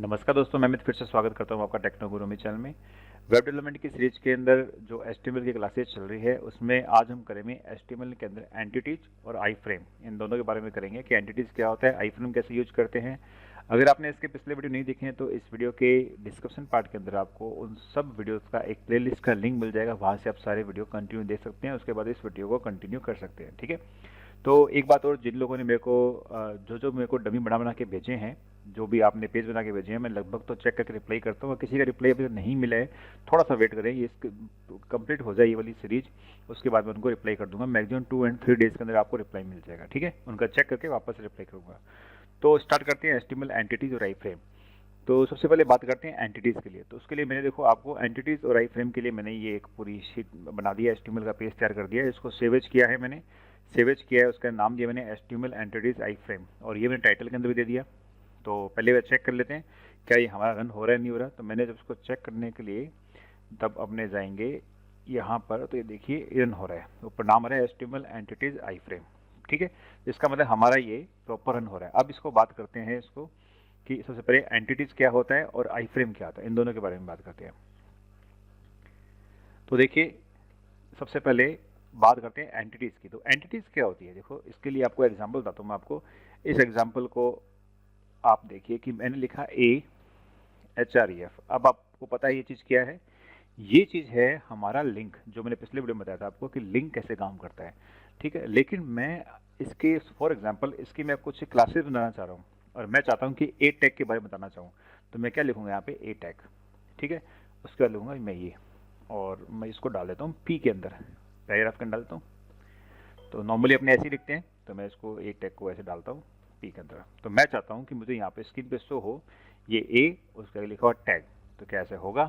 नमस्कार दोस्तों, मैं अमित फिर से स्वागत करता हूं आपका टेक्नो गुरु में चैनल में। वेब डेवलपमेंट की सीरीज के अंदर जो HTML की क्लासेस चल रही है उसमें आज हम करेंगे HTML के अंदर एंटिटीज और आई फ्रेम, इन दोनों के बारे में करेंगे कि एंटिटीज क्या होता है, आई फ्रेम कैसे यूज करते हैं। अगर आपने इसके पिछले वीडियो नहीं देखे हैं तो इस वीडियो के डिस्क्रिप्शन पार्ट के अंदर आपको उन सब वीडियोज़ का एक प्ले का लिंक मिल जाएगा, वहाँ से आप सारे वीडियो कंटिन्यू देख सकते हैं, उसके बाद इस वीडियो को कंटिन्यू कर सकते हैं। ठीक है, तो एक बात और, जिन लोगों ने मेरे को जो मेरे को डमी बना के भेजे हैं, जो भी आपने पेज बना के भेजे हैं, मैं लगभग तो चेक करके रिप्लाई करता हूँ। किसी का रिप्लाई अभी नहीं मिला है, थोड़ा सा वेट करें, ये कंप्लीट हो जाए ये वाली सीरीज, उसके बाद मैं उनको रिप्लाई कर दूंगा। मैक्सिमम 2 और 3 डेज के अंदर आपको रिप्लाई मिल जाएगा। ठीक है, उनका चेक करके वापस रिप्लाई करूंगा। तो स्टार्ट करते हैं HTML एंटिटीज और आई फ्रेम। तो सबसे पहले बात करते हैं एंटिटीज़ के लिए। तो उसके लिए मैंने देखो आपको एंटिटीज़ और आई फ्रेम के लिए मैंने ये एक पूरी शीट बना दिया, HTML का पेज तैयार कर दिया है, इसको सेवेज किया है मैंने, सेवेज किया है, उसका नाम दिया मैंने HTML एंटिटीज़ आई फ्रेम, और ये मैंने टाइटल के अंदर भी दे दिया। तो पहले वे चेक कर लेते हैं क्या ये हमारा रन हो रहा है नहीं हो रहा। तो मैंने जब इसको चेक करने के लिए तब अपने जाएंगे यहाँ पर, तो ये देखिए रन हो रहा है, ऊपर नाम आ रहा है HTML एंटिटीज़ आई फ्रेम। ठीक है, इसका मतलब हमारा ये प्रॉपर रन हो रहा है। अब इसको बात करते हैं इसको कि सबसे पहले एंटिटीज क्या होता है और आई फ्रेम क्या होता है, इन दोनों के बारे में बात करते हैं। तो देखिए सबसे पहले बात करते हैं एंटिटीज की। तो एंटिटीज क्या होती है, देखो इसके लिए आपको एग्जांपल बताता हूँ मैं आपको। इस एग्जांपल को आप देखिए कि मैंने लिखा AHREF। अब आपको पता है ये चीज़ क्या है, ये चीज़ है हमारा लिंक, जो मैंने पिछले वीडियो में बताया था आपको कि लिंक कैसे काम करता है। ठीक है, लेकिन मैं इसके फॉर एग्जांपल इसकी मैं कुछ क्लासेस बनाना चाह रहा हूँ और मैं चाहता हूँ कि ए टैग के बारे में बताना चाहूँ। तो मैं क्या लिखूँगा यहाँ पे, ए टैग। ठीक है, उसके बाद लिखूँगा मैं ये, और मैं इसको डाल देता हूँ पी के अंदर, पैराग्राफ के अंदर डालता हूँ। तो नॉर्मली अपने ऐसे ही लिखते हैं, तो मैं इसको ए टैग को ऐसे डालता हूँ पी के अंदर। तो मैं चाहता हूँ कि मुझे यहाँ पे स्क्रीन पे शो हो ये ए, उसका लिखा हुआ टैग। तो क्या ऐसे होगा,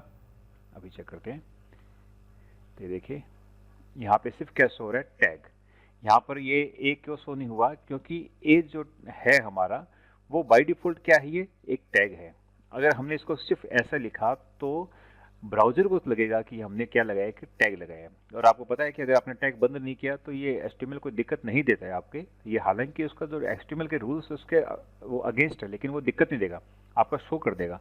अभी चेक करते हैं। तो ये देखिए यहाँ पे सिर्फ क्या शो हो रहा है, टैग। यहाँ पर ये ए क्यों शो नहीं हुआ, क्योंकि ए जो है हमारा वो बाय डिफॉल्ट क्या है, ये एक टैग है। अगर हमने इसको सिर्फ ऐसा लिखा तो ब्राउजर को लगेगा कि हमने क्या लगाया, कि टैग लगाया है। और आपको पता है कि अगर आपने टैग बंद नहीं किया तो ये HTML कोई दिक्कत नहीं देता है आपके, ये हालांकि उसका जो HTML के रूल्स उसके वो अगेंस्ट है, लेकिन वो दिक्कत नहीं देगा, आपका शो कर देगा।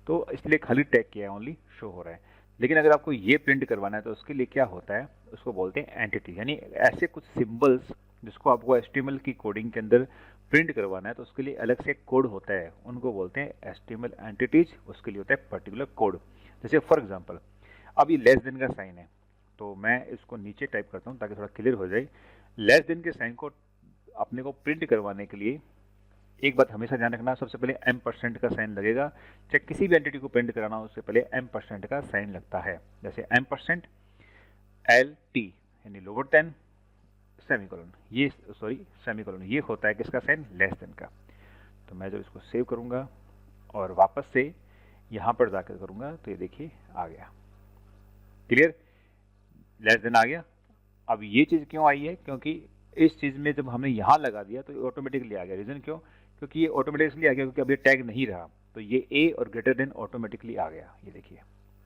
तो इसलिए खाली टैग किया है, ओनली शो हो रहा है। लेकिन अगर आपको ये प्रिंट करवाना है तो उसके लिए क्या होता है, उसको बोलते हैं एंटिटी, यानी ऐसे कुछ सिंबल्स जिसको आपको HTML की कोडिंग के अंदर प्रिंट करवाना है, तो उसके लिए अलग से कोड होता है, उनको बोलते हैं HTML एंटिटीज। उसके लिए होता है पर्टिकुलर कोड। जैसे फॉर एग्जांपल अब ये लेस देन का साइन है, तो मैं इसको नीचे टाइप करता हूँ ताकि थोड़ा क्लियर हो जाए। लेस देन के साइन को अपने को प्रिंट करवाने के लिए एक बात हमेशा ध्यान रखना, सबसे पहले M% का साइन लगेगा। चाहे किसी भी एंटिटी को प्रिंट कराना हो उससे पहले M% का साइन लगता है। जैसे M% LT यानी लोअर देन सेमीकोलन, ये सॉरी सेमीकोलन, ये होता है किसका साइन, लेस देन का। तो मैं जब इसको सेव करूंगा और वापस से यहाँ पर जाकर करूंगा तो ये देखिए आ गया, क्लियर, लेस देन आ गया। अब ये चीज़ क्यों आई है, क्योंकि इस चीज़ में जब हमने यहाँ लगा दिया तो ऑटोमेटिकली आ गया। रीज़न क्यों, क्योंकि ये ऑटोमेटिकली आ गया, क्योंकि अब ये टैग नहीं रहा, तो ये ए और ग्रेटर देन ऑटोमेटिकली आ गया। ये देखिए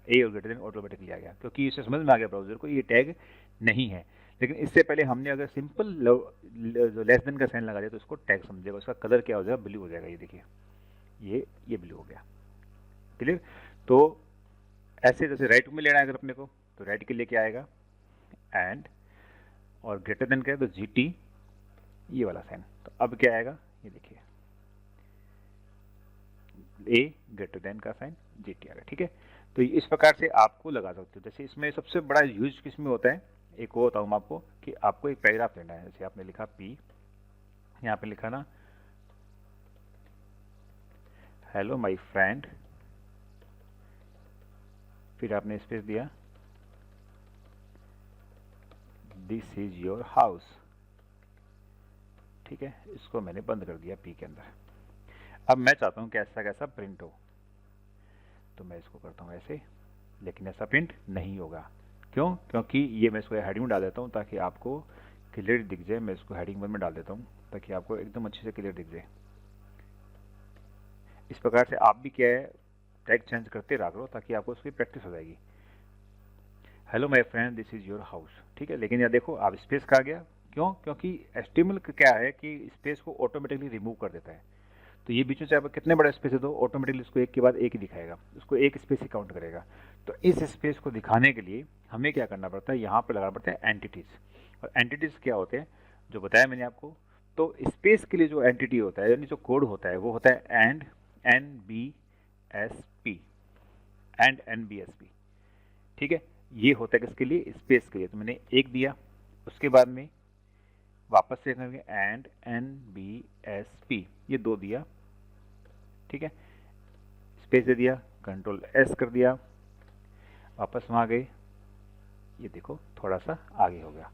ए और ग्रेटर देन ऑटोमेटिकली आ गया, क्योंकि इसे समझ में आ गया ब्राउजर को ये टैग नहीं है। लेकिन इससे पहले हमने अगर सिंपल जो लेस देन का साइन लगा दिया तो उसको टैग समझेगा, उसका कलर क्या हो जाएगा, ब्लू हो जाएगा। ये देखिए ये ब्लू हो गया, क्लियर। तो ऐसे जैसे राइट में लेना है अगर अपने को, तो राइट के लिए क्या आएगा, एंड, और ग्रेटर देन क्या है तो GT, ये वाला साइन। तो अब क्या आएगा, ये देखिए ए ग्रेटर देन का साइन GT आ गया। ठीक है, तो इस प्रकार से आपको लगा सकते हो। जैसे इसमें सबसे बड़ा यूज किस में होता है, एक वो बताऊँ आपको कि आपको एक पैराग्राफ लेना है। जैसे आपने लिखा P, यहाँ पे लिखा ना हेलो माय फ्रेंड, फिर आपने स्पेस दिया दिस इज योर हाउस। ठीक है, इसको मैंने बंद कर दिया P के अंदर। अब मैं चाहता हूँ कि ऐसा कैसा प्रिंट हो, तो मैं इसको करता हूँ ऐसे, लेकिन ऐसा प्रिंट नहीं होगा। क्यों, क्योंकि ये मैं इसको हेडिंग में डाल देता हूँ ताकि आपको क्लियर दिख जाए। मैं इसको हेडिंग 1 में डाल देता हूँ ताकि आपको एकदम अच्छे से क्लियर दिख जाए। इस प्रकार से आप भी क्या है, टैग चेंज करते रहा करो ताकि आपको उसकी प्रैक्टिस हो जाएगी। Hello my friend this is your house. ठीक है, लेकिन यहाँ देखो आप स्पेस का आ गया, क्यों, क्योंकि HTML क्या है कि स्पेस को ऑटोमेटिकली रिमूव कर देता है। तो ये बीच में चाहे आप कितने बड़ा स्पेस है तो ऑटोमेटिकली उसको एक के बाद एक ही दिखाएगा, उसको एक स्पेस ही काउंट करेगा। तो इस स्पेस को दिखाने के लिए हमें क्या करना पड़ता है, यहाँ पर लगाना पड़ता है एंटिटीज़। और एंटिटीज़ क्या होते हैं, जो बताया मैंने आपको। तो स्पेस के लिए जो एंटिटी होता है, यानी जो कोड होता है, वो होता है and N B S P, and N B S P. ठीक है, ये होता है किसके लिए, स्पेस के लिए। तो मैंने एक दिया, उसके बाद में वापस से करेंगे and N B S P, ये दो दिया। ठीक है, स्पेस दे दिया, कंट्रोल एस कर दिया, वापस वहाँ गए, ये देखो थोड़ा सा आगे हो गया।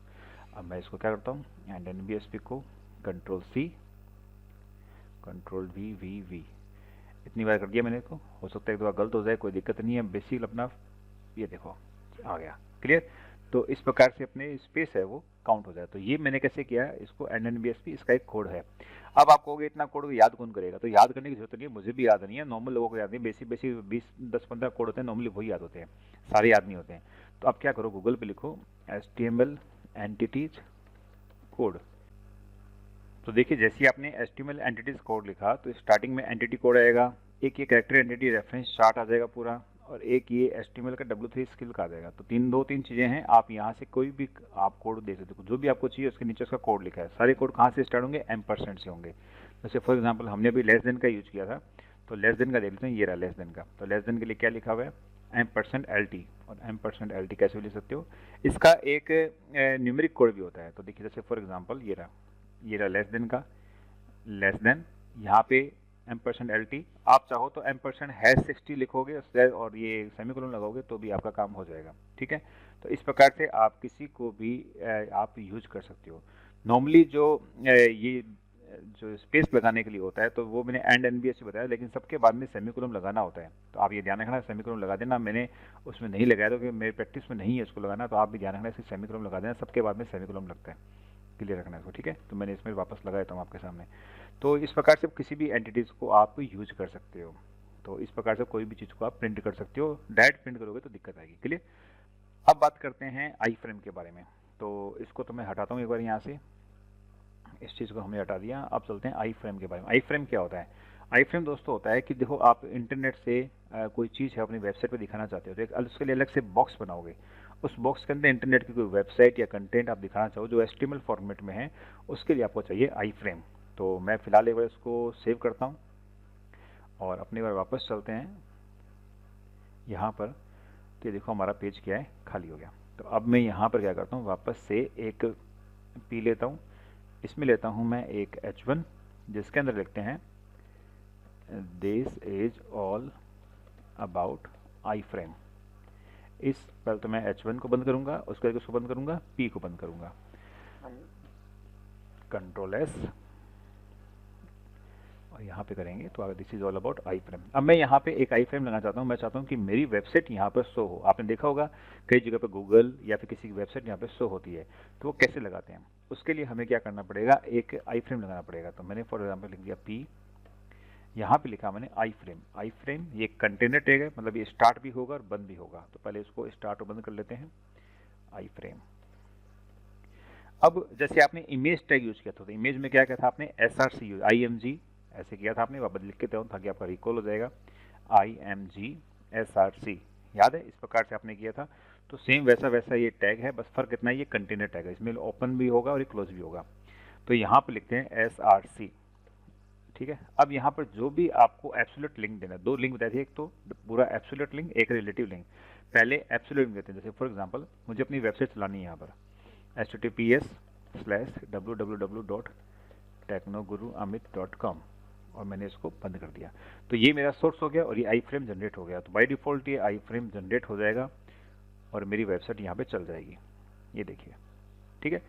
अब मैं इसको क्या करता हूँ, and N B S P को control C, control V V V, इतनी बार कर दिया मैंने इसको। हो सकता है एक दो बार गलत हो जाए, कोई दिक्कत नहीं है, बेसिक अपना ये देखो आ गया, क्लियर। तो इस प्रकार से अपने स्पेस है वो काउंट हो जाए। तो ये मैंने कैसे किया है, इसको N N B S P, इसका एक कोड है। अब आप कहोगे इतना कोड याद कौन करेगा, तो याद करने की जरूरत नहीं है, मुझे भी याद नहीं है, नॉर्मल लोगों को याद नहीं, बेसिक बेसिक 20-10-15 कोड होते हैं, नॉर्मली वही याद होते हैं, सारे याद नहीं होते हैं। तो आप क्या करो, गूगल पे लिखो HTML एंटिटीज कोड। तो देखिए जैसे ही आपने HTML एंटिटीज कोड लिखा तो स्टार्टिंग में एंटिटी कोड आएगा, एक ये कैरेक्टर एंटिटी रेफरेंस चार्ट आ जाएगा पूरा, और एक ये HTML का W3 स्किल का आ जाएगा। तो दो तीन चीज़ें हैं, आप यहाँ से कोई भी आप कोड दे सकते हो, जो भी आपको चाहिए उसके नीचे उसका कोड लिखा है। सारे कोड कहाँ से स्टार्ट होंगे, M% से होंगे। जैसे फॉर एग्जाम्पल हमने अभी लेस देन का यूज किया था, तो लेस देन का देख लेते हैं, ये रहा लेस देन का। तो लेस देन के लिए क्या लिखा हुआ है, M%LT, और M%LT कैसे भी लिख सकते हो। इसका एक न्यूमेरिक कोड भी होता है। तो देखिए जैसे फॉर एग्जाम्पल ये रहा लेस देन का, लेस देन, यहाँ पे M%LT, आप चाहो तो M%#60 लिखोगे और ये सेमीकोलन लगाओगे तो भी आपका काम हो जाएगा। ठीक है, तो इस प्रकार से आप किसी को भी आप यूज कर सकते हो। नॉर्मली ये जो स्पेस लगाने के लिए होता है तो वो मैंने एंड NBSC बताया, लेकिन सबके बाद में सेमीकोलन लगाना होता है। तो आप ये ध्यान रखना, सेमीकोलन लगा देना, मैंने उसमें नहीं लगाया तो कि मेरी प्रैक्टिस में नहीं है इसको लगाना, तो आप भी ध्यान रखना इसकी सेमीकोलन लगा देना, सबके बाद में सेमीकोलन लगता है, क्लियर रखना इसको। ठीक है, तो मैंने इसमें वापस लगा देता हूँ आपके सामने। तो इस प्रकार से किसी भी एंटिटीज़ को आप यूज कर सकते हो। तो इस प्रकार से कोई भी चीज़ को आप प्रिंट कर सकते हो, डायरेक्ट प्रिंट करोगे तो दिक्कत आएगी, क्लियर। अब बात करते हैं आई फ्रेम के बारे में। तो इसको तो मैं हटाता हूँ एक बार यहाँ से, इस चीज़ को हमने हटा दिया। अब चलते हैं आई फ्रेम के बारे में। आई फ्रेम क्या होता है, आई फ्रेम दोस्तों होता है कि देखो आप इंटरनेट से कोई चीज़ है अपनी वेबसाइट पर दिखाना चाहते हो, तो एक उसके लिए अलग से बॉक्स बनाओगे। उस बॉक्स के अंदर इंटरनेट की कोई वेबसाइट या कंटेंट आप दिखाना चाहो जो HTML फॉर्मेट में है, उसके लिए आपको चाहिए आई फ्रेम। तो मैं फिलहाल एक बार इसको सेव करता हूँ और अपनी बार वापस चलते हैं यहाँ पर। तो ये देखो हमारा पेज क्या है, खाली हो गया। तो अब मैं यहाँ पर क्या करता हूँ, वापस से एक पी लेता हूँ, इसमें लेता हूँ मैं एक H1, जिसके अंदर लिखते हैं this is all about I frame. इस पहले तो मैं H1 को बंद करूंगा, उसके बाद उसको बंद करूंगा, P को बंद करूंगा, कंट्रोल S, और यहाँ पे करेंगे तो this is all about I frame. अब मैं यहाँ पे एक आई फ्रेम लगाना चाहता हूँ, मैं चाहता हूँ कि मेरी वेबसाइट यहाँ पर शो हो। आपने देखा होगा कई जगह पे गूगल या फिर किसी की वेबसाइट यहाँ पे शो होती है, तो वो कैसे लगाते हैं, उसके लिए हमें क्या करना पड़ेगा, एक आई फ्रेम लगाना पड़ेगा। तो मैंने फॉर एग्जाम्पल लिख दिया P, यहाँ पे लिखा मैंने आई फ्रेम। आई फ्रेम ये कंटेनर टैग है, मतलब ये स्टार्ट भी होगा और बंद भी होगा। तो पहले इसको स्टार्ट और बंद कर लेते हैं, आई फ्रेम। अब जैसे आपने इमेज टैग यूज किया था, तो इमेज में क्या किया था आपने, SRC यूज, IMG ऐसे किया था आपने, वापस लिख के देता हूँ ताकि आपका रिकॉल हो जाएगा, IMG SRC, याद है, इस प्रकार से आपने किया था। तो सेम वैसा वैसा ये टैग है, बस फर्क इतना, ये कंटेनर टैग है, इसमें ओपन भी होगा और ये क्लोज भी होगा। तो यहाँ पर लिखते हैं SRC। ठीक है, अब यहाँ पर जो भी आपको एब्सोल्यूट लिंक देना है, दो लिंक बताई थी, एक तो पूरा एब्सोल्यूट लिंक, एक रिलेटिव लिंक। पहले एब्सोल्यूट लिंक देते हैं, जैसे फॉर एग्जांपल मुझे अपनी वेबसाइट चलानी है यहाँ पर, https://www.technoguruamit.com, और मैंने इसको बंद कर दिया। तो ये मेरा सोर्स हो गया और ये आई फ्रेम जनरेट हो गया। तो बाय डिफ़ॉल्ट ये आई फ्रेम जनरेट हो जाएगा और मेरी वेबसाइट यहाँ पे चल जाएगी, ये देखिए। ठीक है,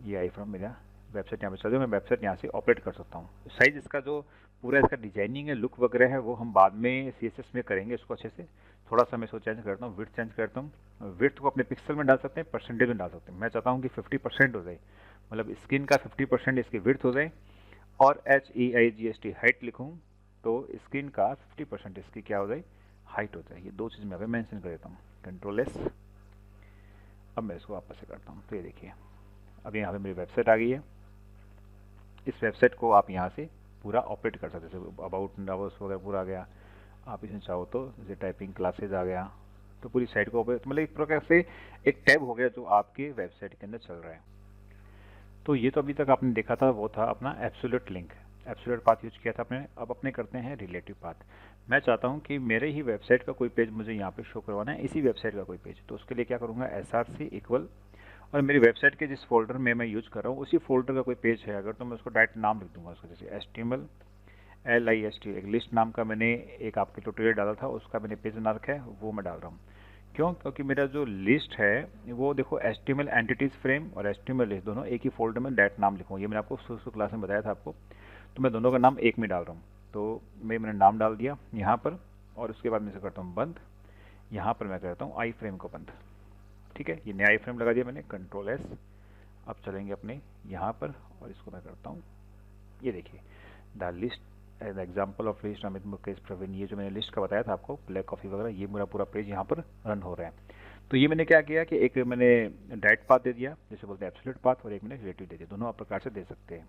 ये आई फ्रेम मेरा वेबसाइट यहाँ पे चल जाए, मैं वेबसाइट यहाँ से ऑपरेट कर सकता हूँ। साइज इसका जो पूरा इसका डिजाइनिंग है, लुक वगैरह है, वो हम बाद में CSS में करेंगे इसको अच्छे से। थोड़ा सा मैं इसको चेंज करता हूँ, विड्थ चेंज करता हूँ। विड्थ को अपने पिक्सल में डाल सकते हैं, परसेंटेज में डाल सकते हैं। मैं चाहता हूँ कि 50% हो जाए, मतलब स्क्रीन का 50% इसकी विड्थ हो जाए, और HEIGHT हाइट लिखूँ तो स्क्रीन का 50% इसकी क्या हो जाए, हाइट हो जाए। ये दो चीज़ मैं अभी मैंशन कर देता हूँ, कंट्रोल S। अब मैं इसको वापस से करता हूँ, तो ये देखिए अब यहाँ पे मेरी वेबसाइट आ गई है। इस वेबसाइट को आप यहाँ से पूरा ऑपरेट कर सकते हैं। जैसे अबाउट नर्वस वगैरह पूरा आ गया, आप इसमें चाहो तो जैसे टाइपिंग क्लासेज आ गया, तो पूरी साइट को ऑपरेट, मतलब एक प्रकार से एक टैब हो गया जो आपके वेबसाइट के अंदर चल रहा है। तो ये तो अभी तक आपने देखा था, वो था अपना absolute link, absolute path use किया था आपने। अब अपने करते हैं रिलेटिव पाथ। मैं चाहता हूँ कि मेरे ही वेबसाइट का कोई पेज मुझे यहाँ पे शो करवाना है, इसी वेबसाइट का कोई पेज। तो उसके लिए क्या करूँगा, src इक्वल, और मेरी वेबसाइट के जिस फोल्डर में मैं यूज कर रहा हूँ उसी फोल्डर का कोई पेज है अगर, तो मैं उसको डायरेक्ट नाम लिख दूंगा उसका, जैसे HTML LIST, एक लिस्ट नाम का मैंने एक आपके ट्यूटोरियल डाला था, उसका मैंने पेज बना रखा है, वो मैं डाल रहा हूँ। क्यों? क्योंकि मेरा जो लिस्ट है वो देखो HTML एंटिटीज फ्रेम और HTML लिस्ट दोनों एक ही फोल्डर में डायरेक्ट नाम लिखूँ, ये मैंने आपको शुरू क्लास में बताया था आपको। तो मैं दोनों का नाम एक में डाल रहा हूँ। तो मैंने नाम डाल दिया यहाँ पर, और उसके बाद मैं इसे करता हूँ बंद। यहाँ पर मैं करता हूँ आई फ्रेम को बंद। ठीक है, ये नया आई फ्रेम लगा दिया मैंने, कंट्रोल S। अब चलेंगे अपने यहाँ पर, और इसको मैं करता हूँ, ये देखिए the list as example of list Amit Mukesh Praveen, ये जो मैंने लिस्ट का बताया था आपको, ब्लैक कॉफ़ी वगैरह, ये मेरा पूरा पेज यहाँ पर रन हो रहा है। तो ये मैंने क्या किया कि एक मैंने डायरेक्ट पाथ दे दिया जैसे बोलते हैं एब्सोल्यूट पाथ, और एक मैंने रिलेटिव दे दिया, दोनों आप प्रकार से दे सकते हैं।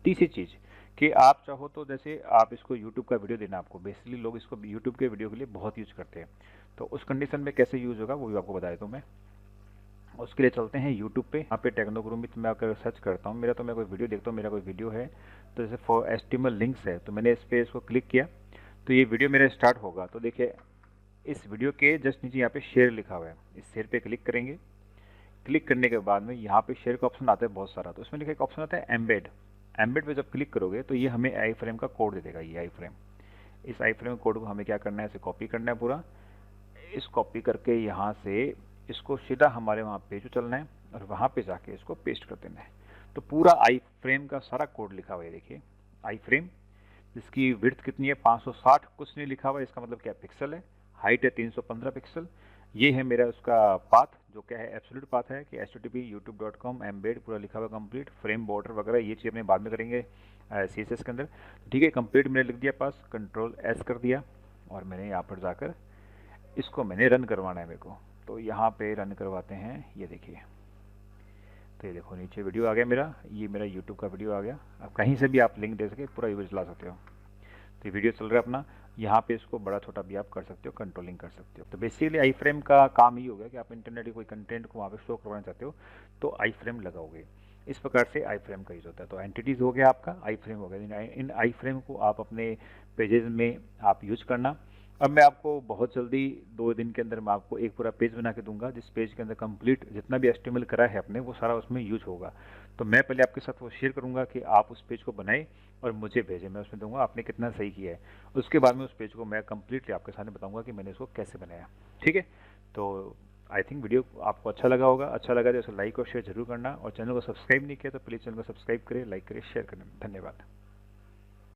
तीसरी चीज़ कि आप चाहो तो जैसे आप इसको यूट्यूब का वीडियो देना, आपको बेसिकली लोग इसको यूट्यूब के वीडियो के लिए बहुत यूज करते हैं, तो उस कंडीशन में कैसे यूज़ होगा वो भी आपको बता देता हूँ मैं। उसके लिए चलते हैं यूट्यूब पे, यहाँ पे टेक्नो गुरु में मैं अगर सर्च करता हूँ, मेरा तो मैं कोई वीडियो देखता हूँ, मेरा कोई वीडियो है तो जैसे फॉर HTML लिंक्स है, तो मैंने इस पर इसको क्लिक किया तो ये वीडियो मेरा स्टार्ट होगा। तो देखिए इस वीडियो के जस्ट नीचे यहाँ पे शेयर लिखा हुआ है, इस शेयर पे क्लिक करेंगे। क्लिक करने के बाद में यहाँ पे शेयर का ऑप्शन आता है बहुत सारा, तो इसमें लिखा एक ऑप्शन आता है एम्बेड। एम्बेड पे जब क्लिक करोगे तो ये हमें आई फ्रेम का कोड दे देगा, ये आई फ्रेम। इस आई फ्रेम कोड को हमें क्या करना है, इसे कॉपी करना है पूरा। इस कॉपी करके यहाँ से इसको सीधा हमारे वहाँ पे जो चलना है और वहाँ पे जाके इसको पेस्ट कर देना है। तो पूरा आई फ्रेम का सारा कोड लिखा हुआ है, देखिए आई फ्रेम, जिसकी विड्थ कितनी है 560, कुछ नहीं लिखा हुआ है, इसका मतलब क्या पिक्सल है, हाइट है 315 पिक्सल। ये है मेरा उसका पाथ, जो क्या है एब्सोल्यूट पाथ है कि http youtube.com एम्बेड पूरा लिखा हुआ कंप्लीट, फ्रेम बॉर्डर वगैरह ये चीज़ अपने बाद में करेंगे CSS के अंदर। ठीक है, कंप्लीट मैंने लिख दिया पास, कंट्रोल S कर दिया, और मैंने यहाँ पर जाकर इसको मैंने रन करवाना है मेरे को। तो यहाँ पे रन करवाते हैं, ये देखिए, तो ये देखो नीचे वीडियो आ गया मेरा, ये मेरा यूट्यूब का वीडियो आ गया। अब कहीं से भी आप लिंक दे सके पूरा यूज ला सकते हो। तो ये वीडियो चल रहा है अपना, यहाँ पे इसको बड़ा छोटा भी आप कर सकते हो, कंट्रोलिंग कर सकते हो। तो बेसिकली आई फ्रेम का काम ही हो गया कि आप इंटरनेट के कोई कंटेंट को वहाँ पे शो करवाना चाहते हो तो आई फ्रेम लगाओगे। इस प्रकार से आई फ्रेम का यूज होता है। तो एंटिटीज़ हो गया आपका, आई फ्रेम हो गया। इन आई फ्रेम को आप अपने पेजेस में आप यूज करना। अब मैं आपको बहुत जल्दी 2 दिन के अंदर मैं आपको एक पूरा पेज बना के दूंगा, जिस पेज के अंदर कंप्लीट जितना भी HTML करा है अपने वो सारा उसमें यूज होगा। तो मैं पहले आपके साथ वो शेयर करूंगा कि आप उस पेज को बनाएं और मुझे भेजें, मैं उसमें दूंगा आपने कितना सही किया है। उसके बाद में उस पेज को मैं कंप्लीटली आपके सामने बताऊंगा कि मैंने इसको कैसे बनाया। ठीक है, तो आई थिंक वीडियो आपको अच्छा लगा होगा। अच्छा लगा तो इसे लाइक और शेयर जरूर करना, और चैनल को सब्सक्राइब नहीं किया तो प्लीज़ चैनल को सब्सक्राइब करें, लाइक करें, शेयर करें। धन्यवाद।